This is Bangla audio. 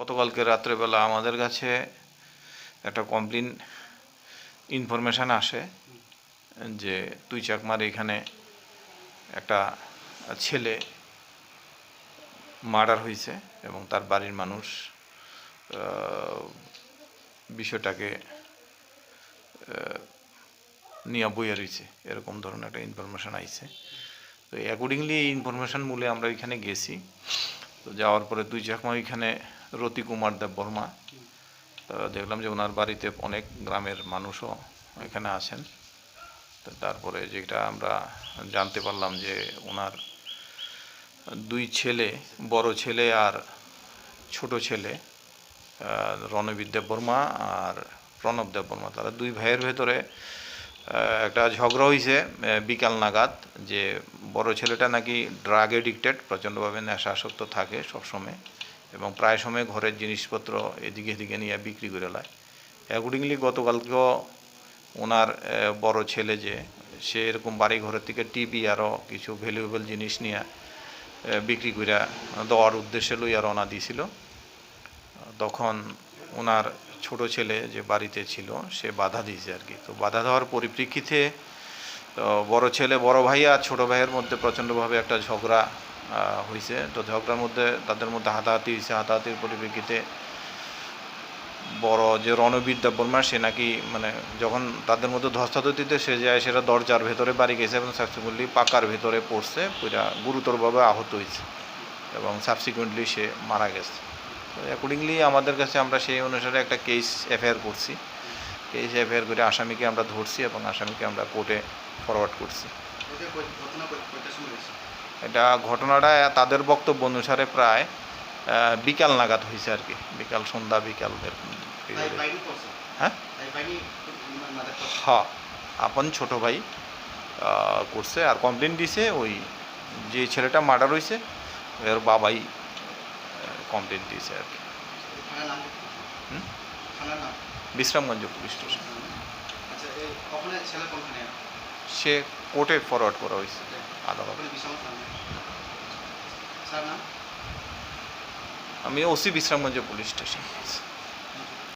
গতকালকে রাত্রেবেলা আমাদের কাছে একটা কমপ্লেন ইনফরমেশান আসে যে তুই চাকমার এখানে একটা ছেলে মার্ডার হয়েছে এবং তার বাড়ির মানুষ বিষয়টাকে নিয়ে বইয়া রয়েছে, এরকম ধরনের একটা ইনফরমেশান আইছে। তো অ্যাকর্ডিংলি এই ইনফরমেশান মূলে আমরা এখানে গেছি। তো যাওয়ার পরে দুই চাকমা এখানে রতি কুমার দেব বর্মা, দেখলাম যে ওনার বাড়িতে অনেক গ্রামের মানুষও এখানে আছেন। তো তারপরে যেটা আমরা জানতে পারলাম যে ওনার দুই ছেলে, বড় ছেলে আর ছোট ছেলে রণবীর দেব বর্মা আর প্রণব দেব বর্মা, তারা দুই ভাইয়ের ভেতরে একটা ঝগড়া হয়েছে বিকাল নাগাদ। যে বড় ছেলেটা নাকি ড্রাগ এডিক্টেড, প্রচণ্ডভাবে নেশাসক্ত থাকে সবসময় এবং প্রায় সময় ঘরের জিনিসপত্র এদিকে এদিকে নিয়ে বিক্রি করে লায়। অ্যাকর্ডিংলি গতকালকেও ওনার বড় ছেলে যে সে এরকম বাড়ি ঘরের থেকে টিভি আরও কিছু ভ্যালুয়েবল জিনিস নিয়ে বিক্রি করে দেওয়ার উদ্দেশ্যে লইয়া রওনা দিয়েছিল। তখন ওনার ছোট ছেলে যে বাড়িতে ছিল সে বাধা দিয়েছে আর কি। তো বাধা দেওয়ার পরিপ্রেক্ষিতে বড় ছেলে বড় ভাই আর ছোটো ভাইয়ের মধ্যে প্রচণ্ডভাবে একটা ঝগড়া হয়েছে। তো ঝগড়ার মধ্যে তাদের মধ্যে হাতাহাতি হয়েছে। হাতাহাতির পরিপ্রেক্ষিতে বড় যে রণবীর দেব বর্মা সে নাকি মানে যখন তাদের মধ্যে ধস্তাধস্তিতে সে যায়, সেটা দরজার ভেতরে বাড়ি গেছে এবং সাবসিকুয়েন্টলি পাকার ভেতরে পড়ছে, পুরা গুরুতরভাবে আহত হয়েছে এবং সাবসিকুয়েন্টলি সে মারা গেছে। তো অ্যাকর্ডিংলি আমাদের কাছে আমরা সেই অনুসারে একটা কেস এফআইআর করছি। কেস এফআইআর করে আসামিকে আমরা ধরছি এবং আসামিকে আমরা কোর্টে ফরওয়ার্ড করছি। এটা ঘটনাটা তাদের বক্তব্য অনুসারে প্রায় বিকাল নাগাদ হয়েছে আর কি, বিকাল সন্ধ্যা বিকালের। হ্যাঁ হ্যাঁ, আপন ছোট ভাই করছে আর কমপ্লেন দিছে ওই যে ছেলেটা মার্ডার হয়েছে এর বাবাই কমপ্লেন দিয়েছে আর কি। Bishramganj police station. সে কোর্টে ফরওয়ার্ড করা হয়েছে আদালত। আমি ওসি বিশ্রামগঞ্জ পুলিশ স্টেশন।